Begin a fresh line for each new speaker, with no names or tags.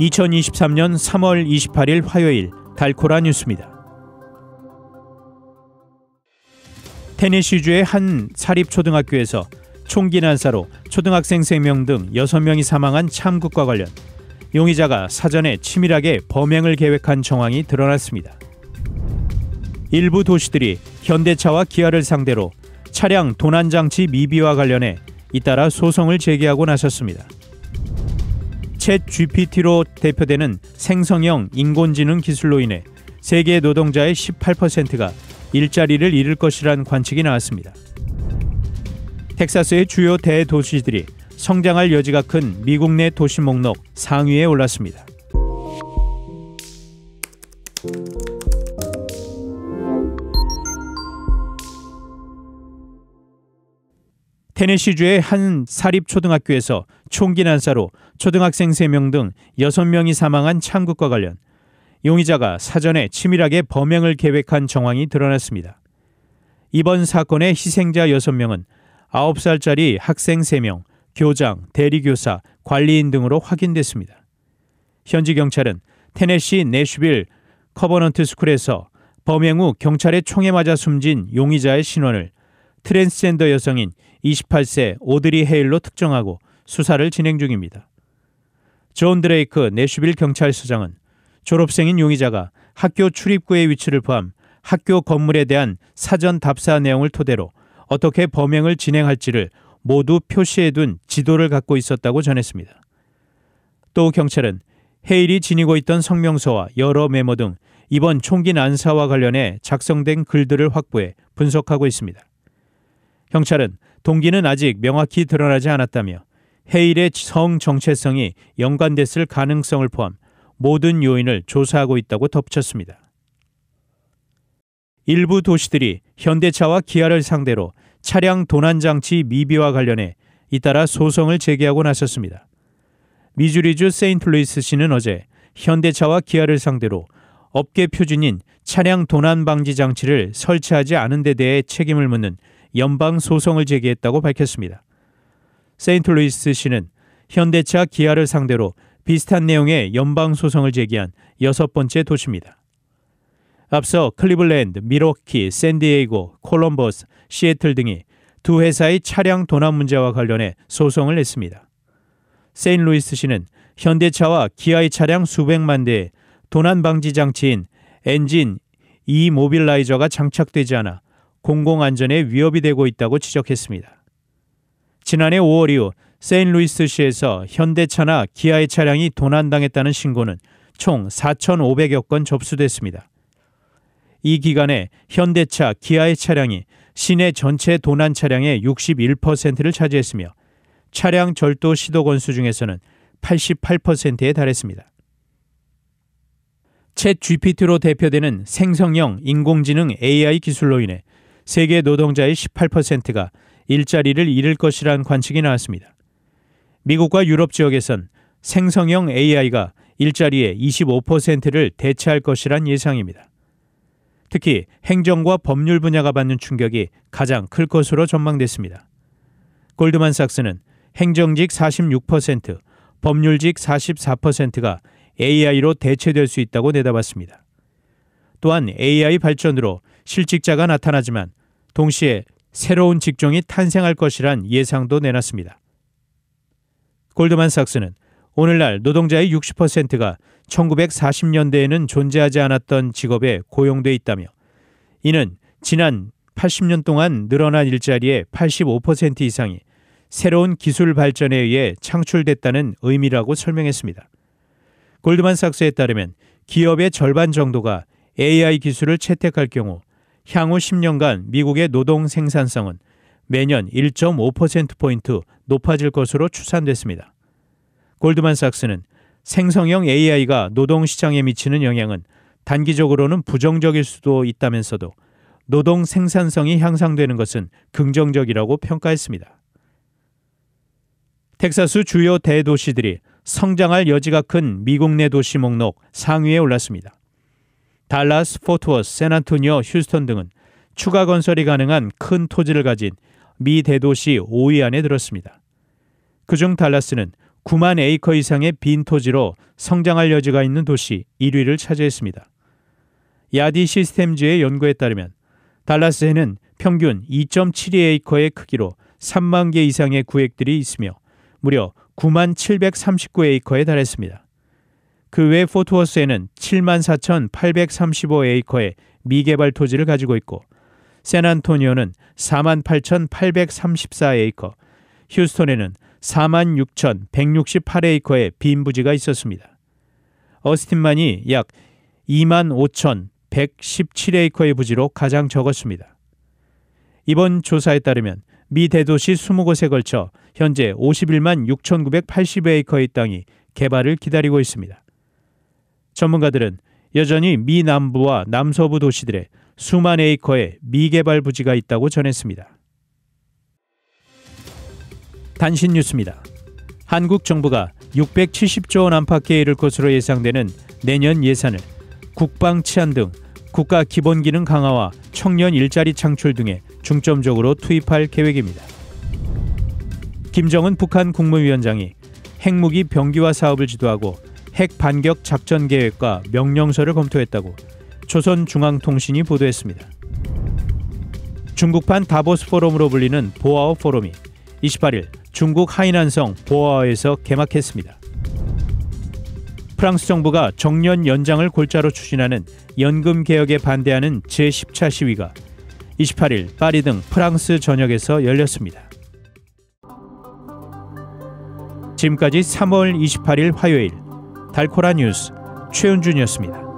2023년 3월 28일 화요일 달코라 뉴스입니다. 테네시주의 한 사립초등학교에서 총기 난사로 초등학생 3명 등 6명이 사망한 참극과 관련 용의자가 사전에 치밀하게 범행을 계획한 정황이 드러났습니다. 일부 도시들이 현대차와 기아를 상대로 차량 도난장치 미비와 관련해 잇따라 소송을 제기하고 나섰습니다. 챗 GPT로 대표되는 생성형 인공지능 기술로 인해 세계 노동자의 18%가 일자리를 잃을 것이란 관측이 나왔습니다. 텍사스의 주요 대도시들이 성장할 여지가 큰 미국 내 도시 목록 상위에 올랐습니다. 테네시주의 한 사립초등학교에서 총기 난사로 초등학생 3명 등 6명이 사망한 참극과 관련 용의자가 사전에 치밀하게 범행을 계획한 정황이 드러났습니다. 이번 사건의 희생자 6명은 9살짜리 학생 3명, 교장, 대리교사, 관리인 등으로 확인됐습니다. 현지 경찰은 테네시 내슈빌 커버넌트 스쿨에서 범행 후 경찰의 총에 맞아 숨진 용의자의 신원을 트랜스젠더 여성인 28세 오드리 헤일로 특정하고 수사를 진행 중입니다. 존 드레이크 내슈빌 경찰서장은 졸업생인 용의자가 학교 출입구의 위치를 포함 학교 건물에 대한 사전 답사 내용을 토대로 어떻게 범행을 진행할지를 모두 표시해둔 지도를 갖고 있었다고 전했습니다. 또 경찰은 헤일이 지니고 있던 성명서와 여러 메모 등 이번 총기 난사와 관련해 작성된 글들을 확보해 분석하고 있습니다. 경찰은 동기는 아직 명확히 드러나지 않았다며 헤일의 성 정체성이 연관됐을 가능성을 포함 모든 요인을 조사하고 있다고 덧붙였습니다. 일부 도시들이 현대차와 기아를 상대로 차량 도난장치 미비와 관련해 잇따라 소송을 제기하고 나섰습니다. 미주리주 세인트루이스시는 어제 현대차와 기아를 상대로 업계 표준인 차량 도난 방지 장치를 설치하지 않은 데 대해 책임을 묻는 연방 소송을 제기했다고 밝혔습니다. 세인트루이스시는 현대차, 기아를 상대로 비슷한 내용의 연방 소송을 제기한 6번째 도시입니다. 앞서 클리블랜드, 밀워키, 샌디에이고, 콜럼버스, 시애틀 등이 두 회사의 차량 도난 문제와 관련해 소송을 냈습니다. 세인트루이스시는 현대차와 기아의 차량 수백만 대에 도난 방지 장치인 엔진 이모빌라이저가 장착되지 않아 공공안전에 위협이 되고 있다고 지적했습니다. 지난해 5월 이후 세인트루이스시에서 현대차나 기아의 차량이 도난당했다는 신고는 총 4,500여 건 접수됐습니다. 이 기간에 현대차, 기아의 차량이 시내 전체 도난 차량의 61%를 차지했으며 차량 절도 시도 건수 중에서는 88%에 달했습니다. 챗 GPT로 대표되는 생성형 인공지능 AI 기술로 인해 세계 노동자의 18%가 일자리를 잃을 것이라는 관측이 나왔습니다. 미국과 유럽 지역에선 생성형 AI가 일자리의 25%를 대체할 것이란 예상입니다. 특히 행정과 법률 분야가 받는 충격이 가장 클 것으로 전망됐습니다. 골드만삭스는 행정직 46%, 법률직 44%가 AI로 대체될 수 있다고 내다봤습니다. 또한 AI 발전으로 실직자가 나타나지만 동시에 새로운 직종이 탄생할 것이란 예상도 내놨습니다. 골드만삭스는 오늘날 노동자의 60%가 1940년대에는 존재하지 않았던 직업에 고용돼 있다며 이는 지난 80년 동안 늘어난 일자리의 85% 이상이 새로운 기술 발전에 의해 창출됐다는 의미라고 설명했습니다. 골드만삭스에 따르면 기업의 절반 정도가 AI 기술을 채택할 경우 향후 10년간 미국의 노동 생산성은 매년 1.5%포인트 높아질 것으로 추산됐습니다. 골드만삭스는 생성형 AI가 노동시장에 미치는 영향은 단기적으로는 부정적일 수도 있다면서도 노동 생산성이 향상되는 것은 긍정적이라고 평가했습니다. 텍사스 주요 대도시들이 성장할 여지가 큰 미국 내 도시 목록 상위에 올랐습니다. 달라스, 포트워스, 샌안토니오, 휴스턴 등은 추가 건설이 가능한 큰 토지를 가진 미 대도시 5위 안에 들었습니다. 그중 달라스는 9만 에이커 이상의 빈 토지로 성장할 여지가 있는 도시 1위를 차지했습니다. 야디 시스템즈의 연구에 따르면 달라스에는 평균 2.72에이커의 크기로 3만 개 이상의 구획들이 있으며 무려 9만 739에이커에 달했습니다. 그 외 포트워스에는 7만 4,835에이커의 미개발 토지를 가지고 있고 샌안토니오는 4만 8,834에이커, 휴스턴에는 4만 6,168에이커의 빈 부지가 있었습니다. 어스틴만이 약 2만 5,117에이커의 부지로 가장 적었습니다. 이번 조사에 따르면 미 대도시 20곳에 걸쳐 현재 51만 6,980에이커의 땅이 개발을 기다리고 있습니다. 전문가들은 여전히 미 남부와 남서부 도시들에 수만 에이커의 미개발 부지가 있다고 전했습니다. 단신 뉴스입니다. 한국 정부가 670조 원 안팎에 이를 것으로 예상되는 내년 예산을 국방 치안 등 국가 기본 기능 강화와 청년 일자리 창출 등에 중점적으로 투입할 계획입니다. 김정은 북한 국무위원장이 핵무기 병기화 사업을 지도하고 핵 반격 작전 계획과 명령서를 검토했다고 조선중앙통신이 보도했습니다. 중국판 다보스 포럼으로 불리는 보아오 포럼이 28일 중국 하이난성 보아오에서 개막했습니다. 프랑스 정부가 정년 연장을 골자로 추진하는 연금 개혁에 반대하는 제10차 시위가 28일 파리 등 프랑스 전역에서 열렸습니다. 지금까지 3월 28일 화요일 달코라 뉴스 최은준이었습니다.